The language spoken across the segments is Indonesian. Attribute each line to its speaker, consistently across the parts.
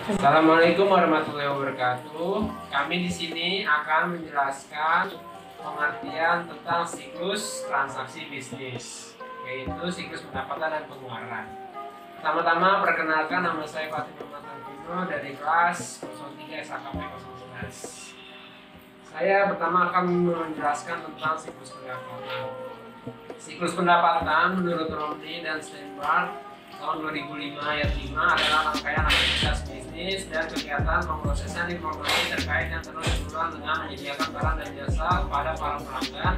Speaker 1: Assalamualaikum warahmatullahi wabarakatuh. Kami di sini akan menjelaskan pengertian tentang siklus transaksi bisnis, yaitu siklus pendapatan dan pengeluaran. Pertama-tama perkenalkan, nama saya Fatih Muhammad Alvino dari kelas 03 SAKP 011. Saya pertama akan menjelaskan tentang siklus pendapatan. Siklus pendapatan menurut Romney dan Steinberg tahun 2005 ayat 5 adalah rangkaian aktivitas bisnis dan kegiatan pemrosesan informasi terkait yang terus berulang dengan menyediakan barang dan jasa kepada para pelanggan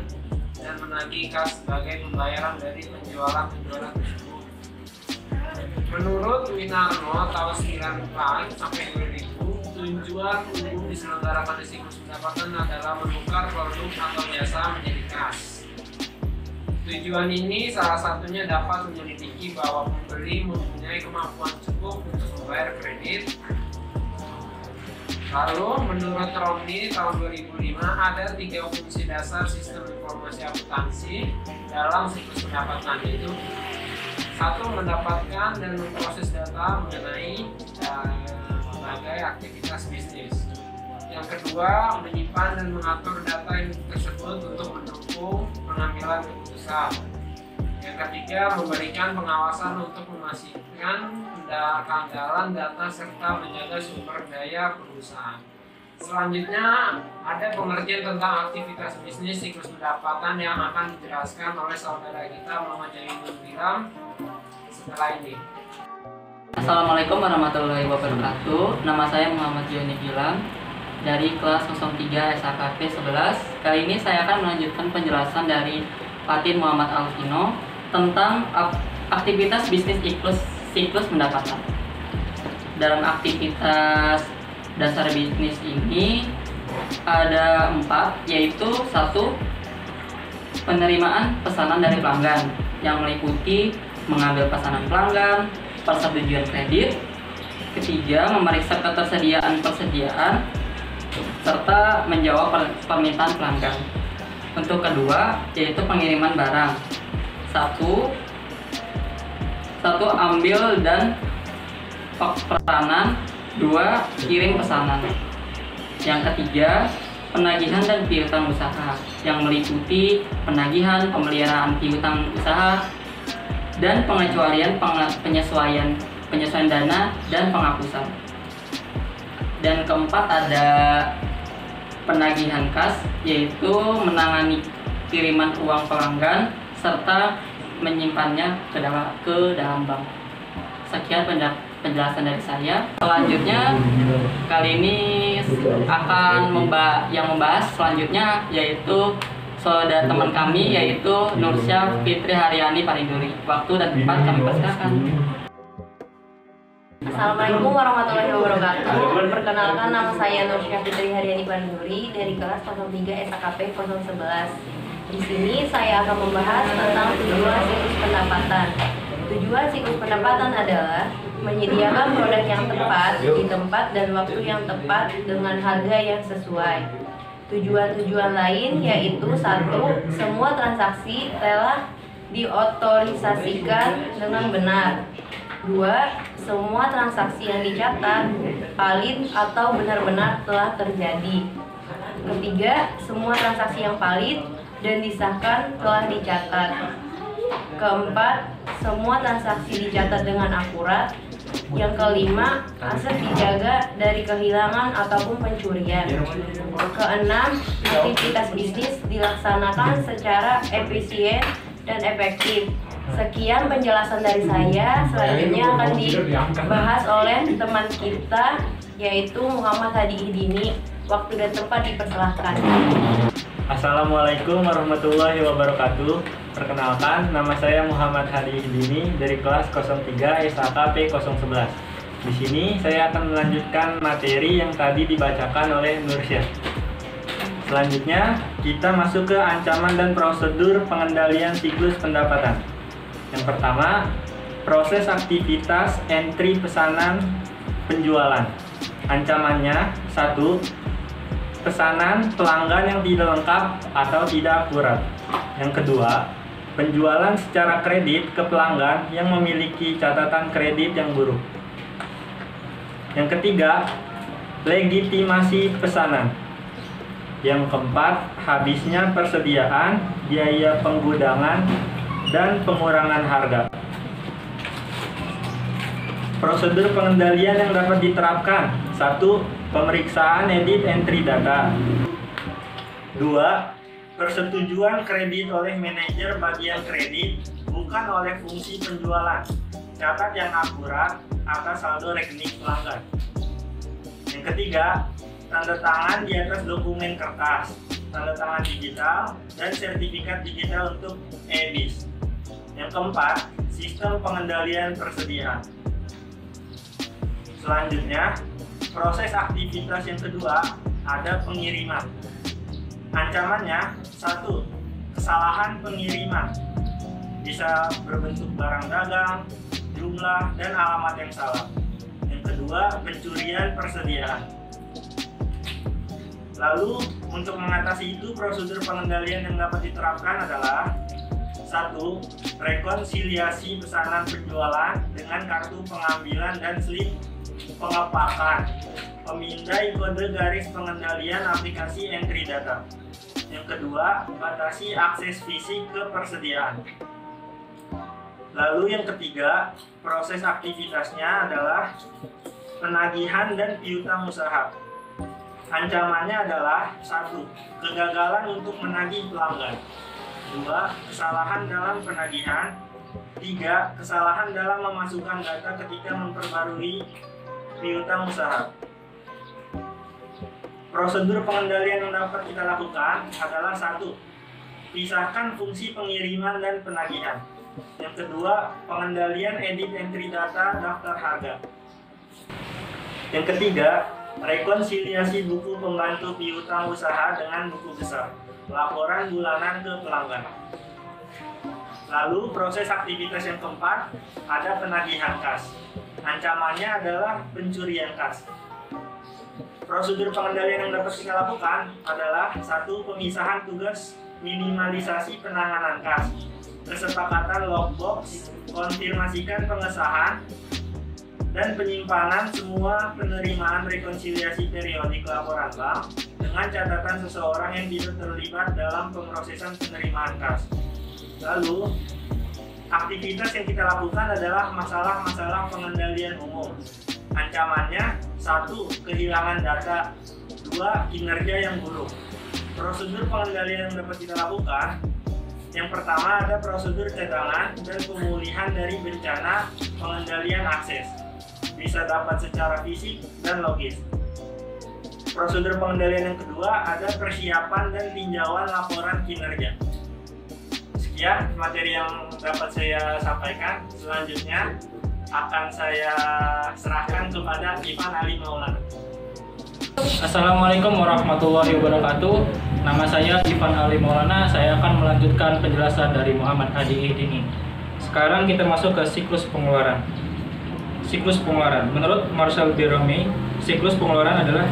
Speaker 1: dan menagih kas sebagai pembayaran dari penjualan tersebut. Menurut Winarno tahun 94 sampai 2000, tujuan umum diselenggarakan siklus pendapatan adalah menukar produk atau jasa menjadi kas. Tujuan ini salah satunya dapat menyelidiki bahwa pembeli mempunyai kemampuan cukup untuk membayar kredit. Lalu, menurut Romney tahun 2005 ada 3 fungsi dasar sistem informasi akuntansi dalam siklus pendapatan, yaitu 1. Mendapatkan dan memproses data mengenai berbagai aktivitas bisnis. Yang kedua, menyimpan dan mengatur data tersebut untuk mendukung pengambilan keputusan. Yang ketiga, memberikan pengawasan untuk memastikan keandalan data serta menjaga sumber daya perusahaan. Selanjutnya, ada pengertian tentang aktivitas bisnis siklus pendapatan yang akan dijelaskan oleh saudara kita Muhammad Jainuddin Gilang setelah ini.
Speaker 2: Assalamualaikum warahmatullahi wabarakatuh. Nama saya Muhammad Jainuddin Gilang dari kelas 03 SAKP 11. Kali ini saya akan melanjutkan penjelasan dari Fatin Muhammad Alvino tentang aktivitas bisnis siklus pendapatan. Dalam aktivitas dasar bisnis ini ada 4, yaitu 1. Penerimaan pesanan dari pelanggan yang meliputi mengambil pesanan pelanggan, persetujuan kredit. Ketiga, memeriksa ketersediaan serta menjawab permintaan pelanggan. Untuk kedua, yaitu pengiriman barang. 1. Ambil dan peranan. 2. Kirim pesanan. Yang ketiga, penagihan dan piutang usaha yang meliputi penagihan, pemeliharaan piutang usaha, dan pengecualian penyesuaian dana dan penghapusan. Dan keempat, ada penagihan kas, yaitu menangani kiriman uang pelanggan serta menyimpannya ke dalam bank. Sekian penjelasan dari saya. Selanjutnya, kali ini akan membahas selanjutnya, yaitu saudara teman kami, yaitu Nursyah Fitri Haryani Parinduri. Waktu dan tempat kami persilakan.
Speaker 3: Assalamualaikum warahmatullahi wabarakatuh. Perkenalkan, nama saya Nursyah Fitri Haryani Parinduri dari kelas 03 SAKP 011. Di sini saya akan membahas tentang tujuan siklus pendapatan. Tujuan siklus pendapatan adalah menyediakan produk yang tepat di tempat dan waktu yang tepat dengan harga yang sesuai. Tujuan-tujuan lain yaitu 1. Semua transaksi telah diotorisasikan dengan benar. 2. Semua transaksi yang dicatat valid atau benar-benar telah terjadi. Ketiga, semua transaksi yang valid dan disahkan telah dicatat. Keempat, semua transaksi dicatat dengan akurat. Yang kelima, aset dijaga dari kehilangan ataupun pencurian. Keenam, aktivitas bisnis dilaksanakan secara efisien dan efektif. Sekian penjelasan dari saya. Selanjutnya akan dibahas oleh teman kita, yaitu Muhammad Hadi Ihdini. Waktu dan tempat dipersilahkan.
Speaker 4: Assalamualaikum warahmatullahi wabarakatuh. Perkenalkan, nama saya Muhammad Hadi Ihdini dari kelas 03 SAKP 011. Di sini saya akan melanjutkan materi yang tadi dibacakan oleh Nursyah. Selanjutnya, kita masuk ke ancaman dan prosedur pengendalian siklus pendapatan. Yang pertama, proses aktivitas entry pesanan penjualan. Ancamannya, 1. Pesanan pelanggan yang tidak lengkap atau tidak akurat. Yang kedua, penjualan secara kredit ke pelanggan yang memiliki catatan kredit yang buruk. Yang ketiga, legitimasi pesanan. Yang keempat, habisnya persediaan, biaya penggudangan, dan pengurangan harga. Prosedur pengendalian yang dapat diterapkan. 1. Pemeriksaan edit entry data. 2. Persetujuan kredit oleh manajer bagian kredit, bukan oleh fungsi penjualan. Catat yang akurat atas saldo rekening pelanggan. Yang ketiga, tanda tangan di atas dokumen kertas, tanda tangan digital, dan sertifikat digital untuk e-bis. Yang keempat, sistem pengendalian persediaan. Selanjutnya, proses aktivitas yang kedua ada pengiriman. Ancamannya, 1. Kesalahan pengiriman. Bisa berbentuk barang dagang, jumlah, dan alamat yang salah. Yang kedua, pencurian persediaan. Lalu, untuk mengatasi itu, prosedur pengendalian yang dapat diterapkan adalah 1. Rekonsiliasi pesanan penjualan dengan kartu pengambilan dan slip pengepakan. Pemindai kode garis pengendalian aplikasi entry data. Yang kedua, batasi akses fisik ke persediaan. Lalu yang ketiga, proses aktivitasnya adalah penagihan dan piutang usaha. Ancamannya adalah 1. Kegagalan untuk menagih pelanggan. 2. Kesalahan dalam penagihan. 3. Kesalahan dalam memasukkan data ketika memperbarui piutang usaha. Prosedur pengendalian yang dapat kita lakukan adalah 1. Pisahkan fungsi pengiriman dan penagihan. Yang kedua, pengendalian edit entry data daftar harga. Yang ketiga, rekonsiliasi buku pembantu piutang usaha dengan buku besar, laporan bulanan ke pelanggan. Lalu proses aktivitas yang keempat ada penagihan kas. Ancamannya adalah pencurian kas. Prosedur pengendalian yang dapat kita lakukan adalah 1. Pemisahan tugas minimalisasi penanganan kas, kesepakatan logbox, konfirmasikan pengesahan, dan penyimpanan semua penerimaan rekonsiliasi periodik laporan bank dengan catatan seseorang yang tidak terlibat dalam pemrosesan penerimaan kas. Lalu, aktivitas yang kita lakukan adalah masalah-masalah pengendalian umum. Ancamannya 1. Kehilangan data. 2. Kinerja yang buruk. Prosedur pengendalian yang dapat kita lakukan, yang pertama ada prosedur cadangan dan pemulihan dari bencana pengendalian akses. Bisa dapat secara fisik dan logis. Prosedur pengendalian yang kedua ada persiapan dan tinjauan laporan kinerja. Sekian materi yang dapat saya sampaikan. Selanjutnya akan saya serahkan kepada Ivan Ali Maulana.
Speaker 5: Assalamualaikum warahmatullahi wabarakatuh. Nama saya Ivan Ali Maulana. Saya akan melanjutkan penjelasan dari Muhammad Hadi Idini. Sekarang kita masuk ke siklus pengeluaran. Siklus pengeluaran. Menurut Marcel Birome, siklus pengeluaran adalah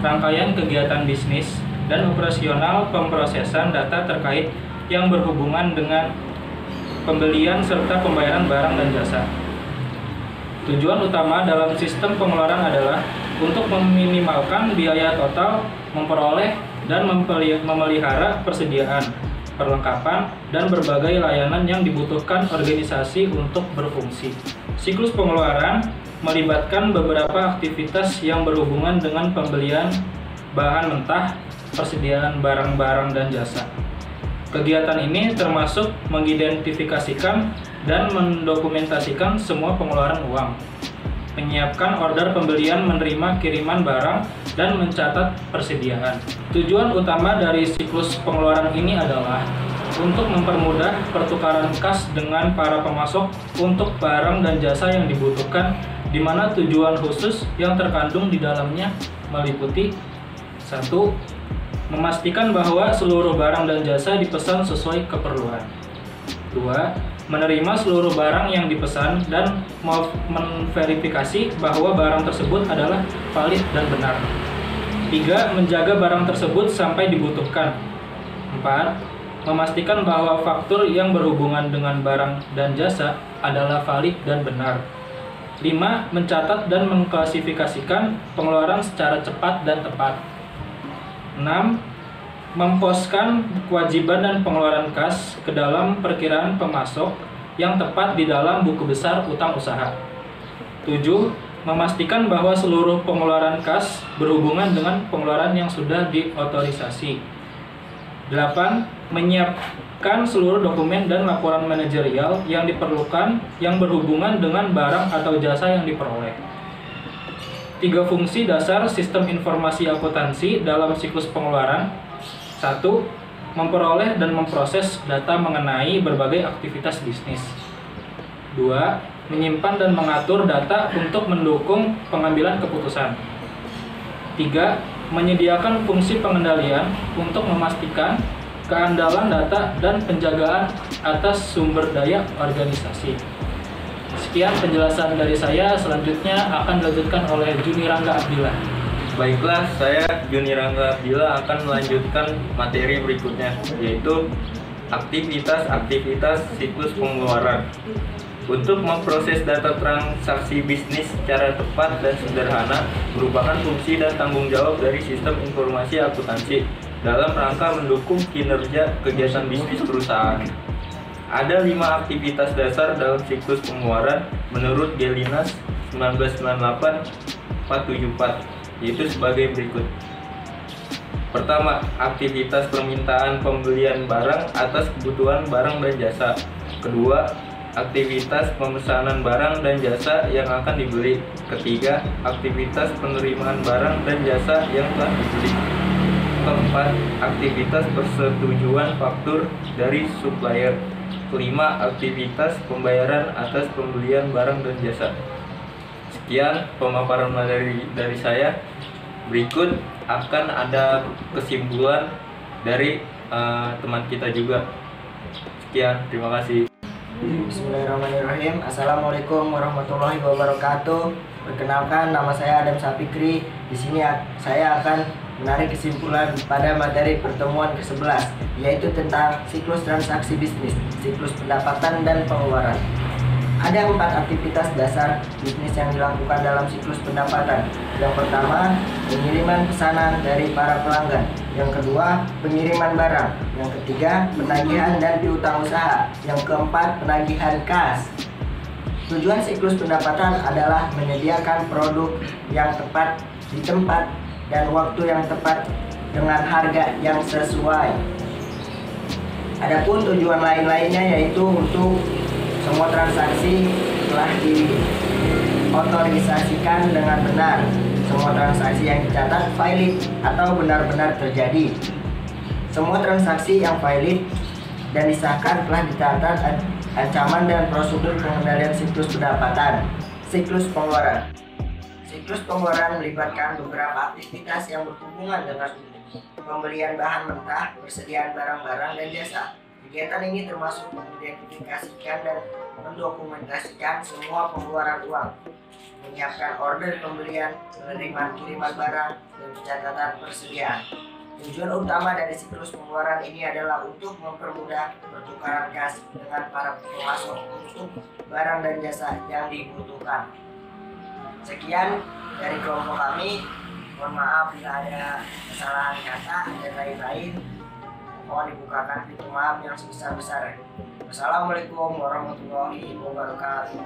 Speaker 5: rangkaian kegiatan bisnis dan operasional pemrosesan data terkait yang berhubungan dengan pembelian serta pembayaran barang dan jasa. Tujuan utama dalam sistem pengeluaran adalah untuk meminimalkan biaya total, memperoleh dan memelihara persediaan, perlengkapan, dan berbagai layanan yang dibutuhkan organisasi untuk berfungsi. Siklus pengeluaran melibatkan beberapa aktivitas yang berhubungan dengan pembelian bahan mentah, persediaan barang-barang dan jasa. Kegiatan ini termasuk mengidentifikasikan dan mendokumentasikan semua pengeluaran uang, menyiapkan order pembelian, menerima kiriman barang, dan mencatat persediaan. Tujuan utama dari siklus pengeluaran ini adalah untuk mempermudah pertukaran kas dengan para pemasok untuk barang dan jasa yang dibutuhkan, di mana tujuan khusus yang terkandung di dalamnya meliputi 1. Memastikan bahwa seluruh barang dan jasa dipesan sesuai keperluan. 2. Menerima seluruh barang yang dipesan dan memverifikasi bahwa barang tersebut adalah valid dan benar. 3. Menjaga barang tersebut sampai dibutuhkan. 4. Memastikan bahwa faktur yang berhubungan dengan barang dan jasa adalah valid dan benar. 5. 5. Mencatat dan mengklasifikasikan pengeluaran secara cepat dan tepat. 6. Memposkan kewajiban dan pengeluaran kas ke dalam perkiraan pemasok yang tepat di dalam buku besar utang usaha. 7. Memastikan bahwa seluruh pengeluaran kas berhubungan dengan pengeluaran yang sudah diotorisasi. 8. Menyiapkan seluruh dokumen dan laporan manajerial yang diperlukan yang berhubungan dengan barang atau jasa yang diperoleh. 3 fungsi dasar sistem informasi akuntansi dalam siklus pengeluaran. 1. Memperoleh dan memproses data mengenai berbagai aktivitas bisnis. 2. Menyimpan dan mengatur data untuk mendukung pengambilan keputusan. 3. Menyediakan fungsi pengendalian untuk memastikan keandalan data dan penjagaan atas sumber daya organisasi. Sekian penjelasan dari saya, selanjutnya akan dilanjutkan oleh Juni Rangga Abdillah.
Speaker 4: Baiklah, saya Juni Rangga Abdillah akan melanjutkan materi berikutnya, yaitu aktivitas-aktivitas siklus pengeluaran. Untuk memproses data transaksi bisnis secara tepat dan sederhana merupakan fungsi dan tanggung jawab dari sistem informasi akuntansi dalam rangka mendukung kinerja kegiatan bisnis perusahaan. Ada 5 aktivitas dasar dalam siklus pengeluaran menurut Gelinas 1998-474, yaitu sebagai berikut. Pertama, aktivitas permintaan pembelian barang atas kebutuhan barang dan jasa. Kedua, aktivitas pemesanan barang dan jasa yang akan dibeli. Ketiga, aktivitas penerimaan barang dan jasa yang telah dibeli. Keempat, aktivitas persetujuan faktur dari supplier. Kelima, aktivitas pembayaran atas pembelian barang dan jasa. Sekian pemaparan dari saya. Berikut akan ada kesimpulan dari teman kita juga. Sekian, terima kasih.
Speaker 6: Bismillahirrahmanirrahim. Assalamualaikum warahmatullahi wabarakatuh. Perkenalkan, nama saya Adam Sapikri. Di sini saya akan menarik kesimpulan pada materi pertemuan ke-11, yaitu tentang siklus transaksi bisnis, siklus pendapatan dan pengeluaran. Ada 4 aktivitas dasar bisnis yang dilakukan dalam siklus pendapatan. Yang pertama, pengiriman pesanan dari para pelanggan. Yang kedua, pengiriman barang. Yang ketiga, penagihan dan piutang usaha. Yang keempat, penagihan kas. Tujuan siklus pendapatan adalah menyediakan produk yang tepat di tempat dan waktu yang tepat dengan harga yang sesuai. Adapun tujuan lain-lainnya yaitu untuk semua transaksi telah diotorisasikan dengan benar. Semua transaksi yang dicatat valid atau benar-benar terjadi. Semua transaksi yang valid dan disahkan telah dicatat ancaman dan prosedur pengendalian siklus pendapatan. Siklus pengeluaran. Siklus pengeluaran melibatkan beberapa aktivitas yang berhubungan dengan pembelian bahan mentah, persediaan barang-barang dan jasa. Kegiatan ini termasuk mengidentifikasikan dan mendokumentasikan semua pengeluaran uang, menyiapkan order pembelian, penerimaan kiriman barang, dan pencatatan persediaan. Tujuan utama dari siklus pengeluaran ini adalah untuk mempermudah pertukaran kas dengan para pemasok untuk barang dan jasa yang dibutuhkan. Sekian dari kelompok kami. Mohon maaf bila ada kesalahan kata dan lain-lain. Mohon dibukakan pintu maaf yang sebesar-besarnya. Wassalamualaikum warahmatullahi wabarakatuh.